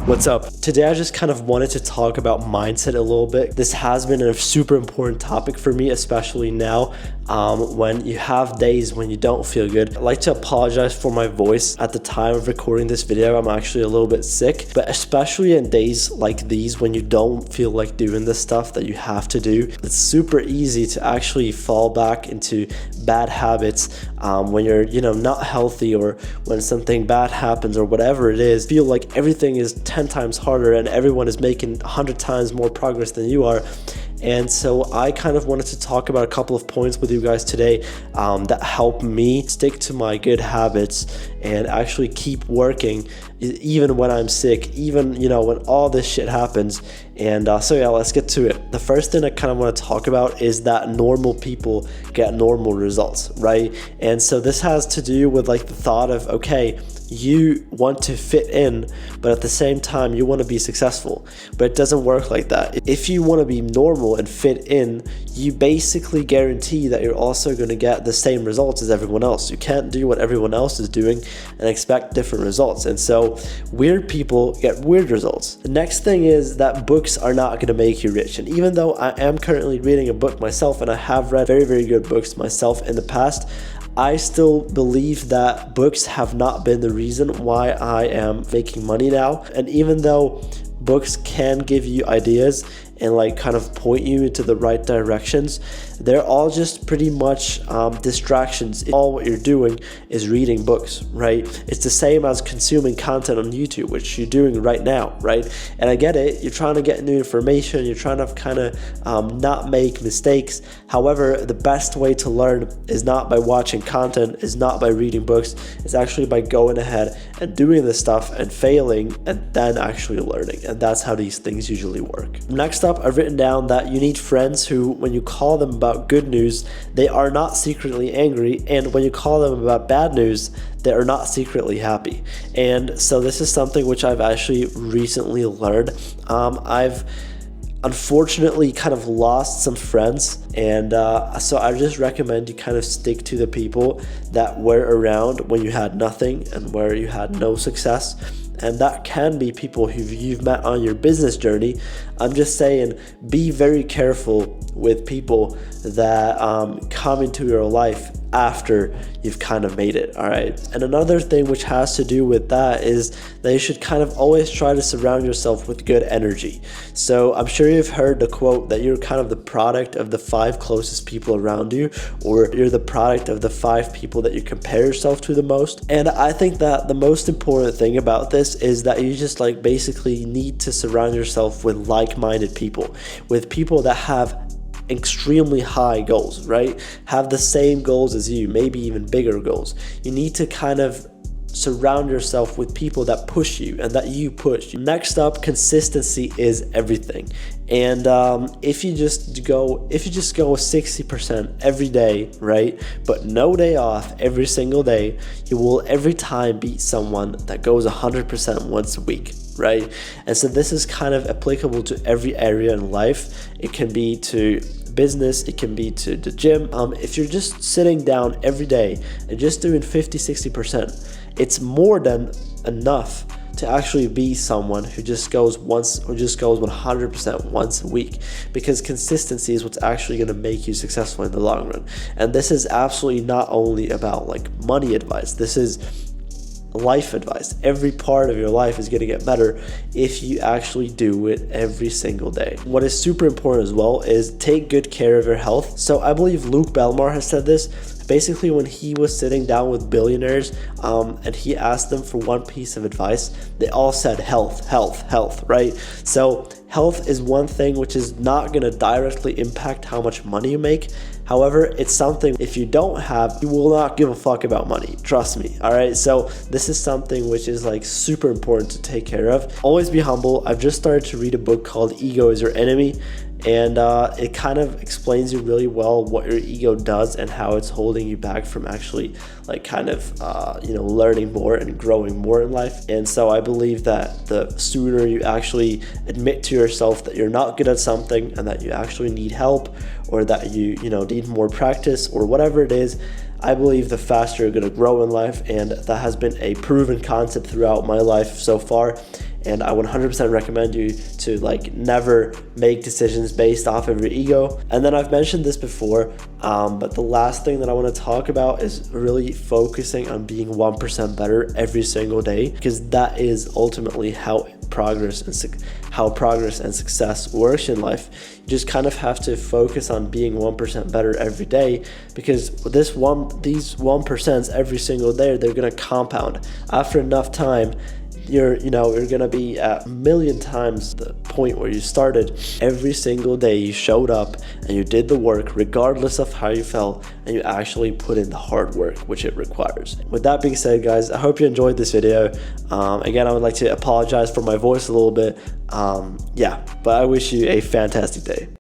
What's up? Today I just kind of wanted to talk about mindset a little bit. This has been a super important topic for me, especially now when you have days when you don't feel good. I'd like to apologize for my voice at the time of recording this video. I'm actually a little bit sick, but especially in days like these when you don't feel like doing the stuff that you have to do, it's super easy to actually fall back into bad habits when you're not healthy, or when something bad happens or whatever it is. Feel like everything is 10 times harder and everyone is making 100 times more progress than you are. And so I kind of wanted to talk about a couple of points with you guys today that help me stick to my good habits and actually keep working even when I'm sick, even when all this shit happens. And so yeah, let's get to it. The first thing I kind of want to talk about is that normal people get normal results, right? And so this has to do with like the thought of, okay, you want to fit in, but at the same time you want to be successful. But it doesn't work like that. If you want to be normal and fit in, you basically guarantee that you're also going to get the same results as everyone else. You can't do what everyone else is doing and expect different results. And so weird people get weird results. The next thing is that books are not going to make you rich. And even though I am currently reading a book myself, and I have read very, very good books myself in the past, I still believe that books have not been the reason why I am making money now. And even though books can give you ideas and like kind of point you into the right directions, they're all just pretty much distractions. All what you're doing is reading books, right? It's the same as consuming content on YouTube, which you're doing right now, right? And I get it, you're trying to get new information, you're trying to kind of not make mistakes. However, the best way to learn is not by watching content, is not by reading books, it's actually by going ahead and doing this stuff and failing and then actually learning. And that's how these things usually work. Next up, I've written down that you need friends who, when you call them about good news, they are not secretly angry, and when you call them about bad news, they are not secretly happy. And so this is something which I've actually recently learned. I've unfortunately kind of lost some friends, and so I just recommend you kind of stick to the people that were around when you had nothing and where you had no success. And that can be people who you've met on your business journey. I'm just saying, be very careful with people that come into your life after you've kind of made it, all right? And another thing which has to do with that is that you should kind of always try to surround yourself with good energy. So I'm sure you've heard the quote that you're kind of the product of the 5 closest people around you, or you're the product of the 5 people that you compare yourself to the most. And I think that the most important thing about this is that you just like basically need to surround yourself with like-minded people, with people that have extremely high goals, right? Have the same goals as you, maybe even bigger goals. You need to kind of surround yourself with people that push you and that you push. Next up, consistency is everything. And if you just go 60% every day, right, but no day off every single day, you will every time beat someone that goes 100% once a week, right? And so this is kind of applicable to every area in life. It can be to business, it can be to the gym. If you're just sitting down every day and just doing 50-60%, it's more than enough to actually be someone who just goes 100% once a week, because consistency is what's actually going to make you successful in the long run. And this is absolutely not only about like money advice, this is life advice. Every part of your life is going to get better if you actually do it every single day. What is super important as well is take good care of your health. So I believe Luke Belmar has said this. Basically, when he was sitting down with billionaires and he asked them for one piece of advice, they all said health, health, health, right? So health is one thing which is not going to directly impact how much money you make. However, it's something if you don't have, you will not give a fuck about money. Trust me. All right. So this is something which is like super important to take care of. Always be humble. I've just started to read a book called Ego is Your Enemy. And it kind of explains you really well what your ego does and how it's holding you back from actually like kind of learning more and growing more in life. And so I believe that the sooner you actually admit to yourself that you're not good at something and that you actually need help, or that you need more practice or whatever it is, I believe the faster you're going to grow in life. And that has been a proven concept throughout my life so far. and I 100% recommend you to like never make decisions based off of your ego. And then I've mentioned this before, but the last thing that I want to talk about is really focusing on being 1% better every single day, because that is ultimately how progress and success works in life. You just kind of have to focus on being 1% better every day, because these 1% every single day, they're going to compound. After enough time, you're gonna be at a million times the point where you started. Every single day you showed up and you did the work regardless of how you felt, and you actually put in the hard work which it requires. With that being said, guys, I hope you enjoyed this video. Again, I would like to apologize for my voice a little bit. But I wish you a fantastic day.